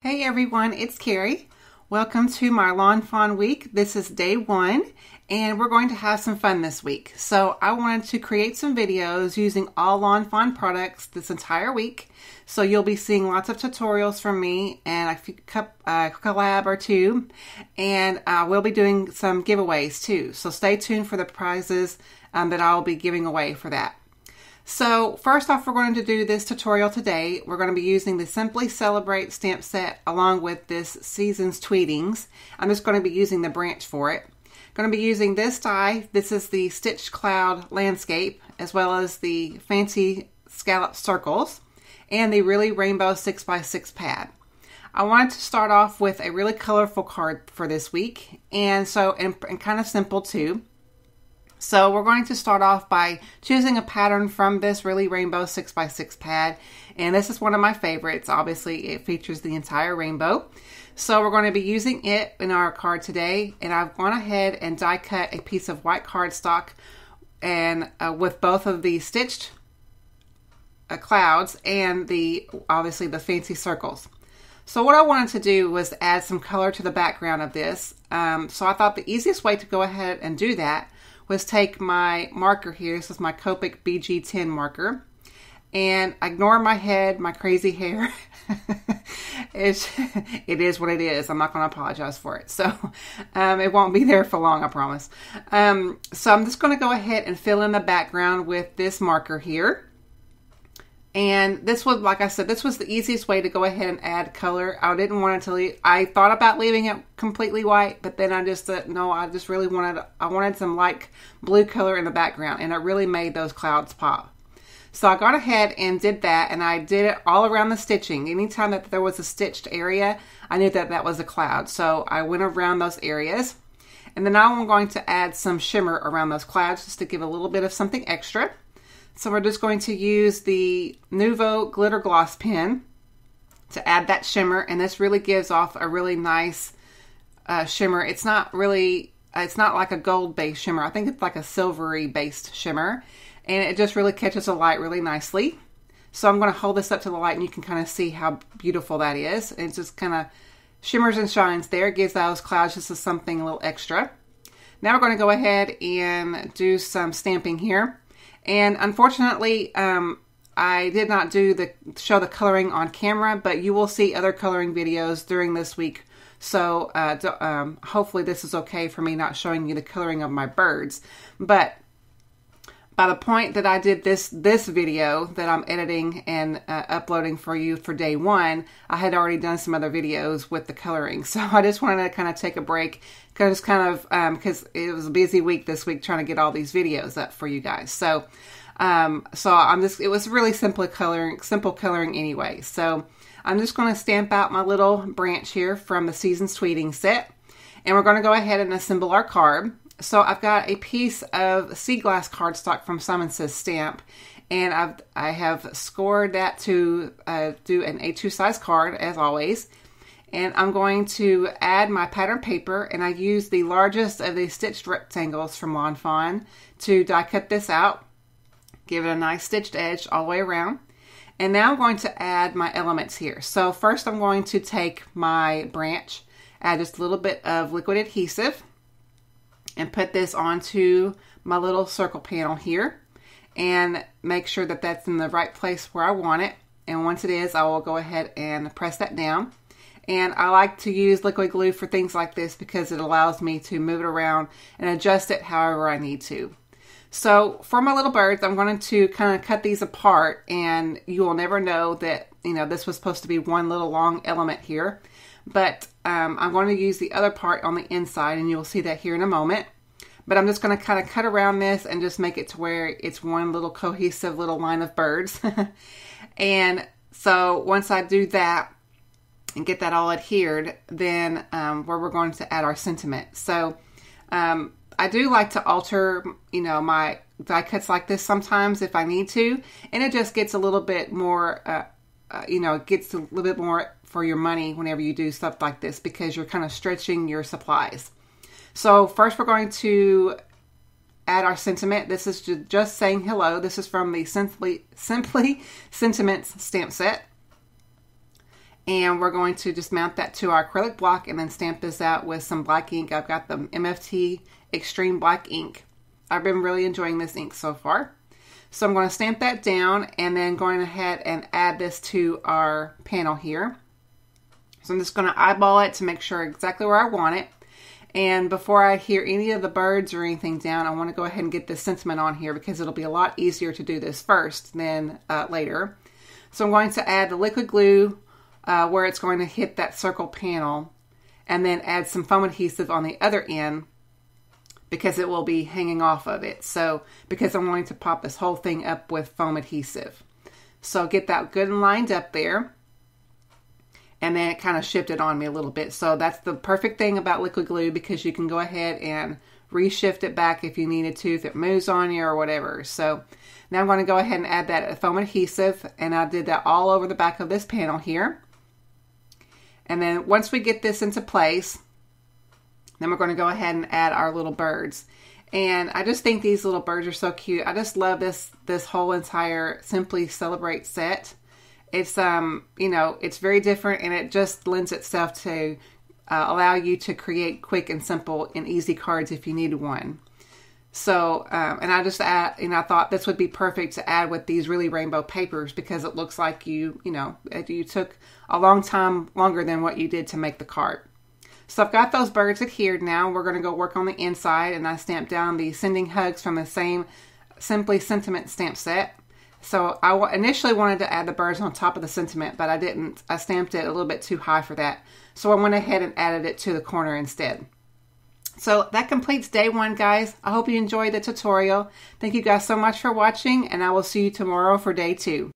Hey everyone, it's Carrie. Welcome to my Lawn Fawn week. This is day one and we're going to have some fun this week. So I wanted to create some videos using all Lawn Fawn products this entire week. So you'll be seeing lots of tutorials from me and a collab or two. And we'll be doing some giveaways too. So stay tuned for the prizes that I'll be giving away for that. So first off, we're going to do this tutorial today. We're going to be using the Simply Celebrate stamp set along with this Season's Tweetings. I'm just going to be using the branch for it. Going to be using this die. This is the Stitched Cloud Landscape, as well as the fancy scallop circles and the really rainbow 6x6 pad. I wanted to start off with a really colorful card for this week, and kind of simple too. So we're going to start off by choosing a pattern from this really rainbow 6x6 pad. And this is one of my favorites. Obviously, it features the entire rainbow. So we're going to be using it in our card today. And I've gone ahead and die cut a piece of white cardstock and with both of the stitched clouds and obviously the fancy circles. So what I wanted to do was add some color to the background of this. So I thought the easiest way to go ahead and do that was take my marker here. This is my Copic BG10 marker, and ignore my head, my crazy hair. It is what it is. I'm not going to apologize for it. So it won't be there for long, I promise. So I'm just going to go ahead and fill in the background with this marker here. And this was, like I said, this was the easiest way to go ahead and add color. I didn't want it to leave. I thought about leaving it completely white, but then I just thought, no, I just really wanted some light blue color in the background, and it really made those clouds pop. So I got ahead and did that, and I did it all around the stitching. Anytime that there was a stitched area, I knew that that was a cloud. So I went around those areas. And then now I'm going to add some shimmer around those clouds just to give a little bit of something extra. So we're just going to use the Nuvo glitter gloss pen to add that shimmer, and this really gives off a really nice shimmer. It's not like a gold based shimmer. I think it's like a silvery based shimmer, and it just really catches the light really nicely. So I'm going to hold this up to the light and you can kind of see how beautiful that is. It just kind of shimmers and shines there. It gives those clouds just something a little extra. Now we're going to go ahead and do some stamping here. And unfortunately, I did not show the coloring on camera, but you will see other coloring videos during this week. So hopefully this is okay for me not showing you the coloring of my birds. But by the point that I did this video that I'm editing and uploading for you for day one, I had already done some other videos with the coloring. So I just wanted to kind of take a break because it was a busy week this week trying to get all these videos up for you guys. So it was really simple coloring anyway. So I'm just going to stamp out my little branch here from the Season's Tweeting set, and we're going to go ahead and assemble our card. So I've got a piece of sea glass cardstock from Simon Says Stamp, and I have scored that to do an A2 size card as always. And I'm going to add my pattern paper, and I use the largest of the stitched rectangles from Lawn Fawn to die cut this out, give it a nice stitched edge all the way around. And now I'm going to add my elements here. So first I'm going to take my branch, add just a little bit of liquid adhesive, and put this onto my little circle panel here and make sure that that's in the right place where I want it. And once it is, I will go ahead and press that down. And I like to use liquid glue for things like this because it allows me to move it around and adjust it however I need to. So for my little birds, I'm going to kind of cut these apart, and you will never know that, this was supposed to be one little long element here. But I'm going to use the other part on the inside, and you'll see that here in a moment. But I'm just going to kind of cut around this and just make it to where it's one little cohesive little line of birds. And so once I do that and get that all adhered, then where we're going to add our sentiment. So I do like to alter, my die cuts like this sometimes if I need to, and it just gets a little bit more, it gets a little bit more for your money whenever you do stuff like this because you're kind of stretching your supplies. So first we're going to add our sentiment. This is just saying hello. This is from the Simply Sentiments stamp set. And we're going to just mount that to our acrylic block and then stamp this out with some black ink. I've got the MFT Extreme Black ink. I've been really enjoying this ink so far. So I'm going to stamp that down and then going ahead and add this to our panel here. So I'm just going to eyeball it to make sure exactly where I want it. And before I hear any of the birds or anything down, I want to go ahead and get this sentiment on here because it'll be a lot easier to do this first than later. So I'm going to add the liquid glue where it's going to hit that circle panel, and then add some foam adhesive on the other end because it will be hanging off of it. So because I'm going to pop this whole thing up with foam adhesive. So get that good and lined up there. And then it kind of shifted on me a little bit. So that's the perfect thing about liquid glue, because you can go ahead and reshift it back if you needed to, if it moves on you or whatever. So now I'm going to go ahead and add that foam adhesive, and I did that all over the back of this panel here. And then once we get this into place, then we're going to go ahead and add our little birds. And I just think these little birds are so cute. I just love this whole entire Simply Celebrate set. It's you know, it's very different, and it just lends itself to allow you to create quick and simple and easy cards if you need one. So and I just I thought this would be perfect to add with these really rainbow papers, because it looks like you took a long time longer than what you did to make the card. So I've got those birds adhered now. We're going to go work on the inside, and I stamped down the Sending Hugs from the same Simply Sentiment stamp set. So I initially wanted to add the birds on top of the sentiment, but I didn't. I stamped it a little bit too high for that. So I went ahead and added it to the corner instead. So that completes day one, guys. I hope you enjoyed the tutorial. Thank you guys so much for watching, and I will see you tomorrow for day two.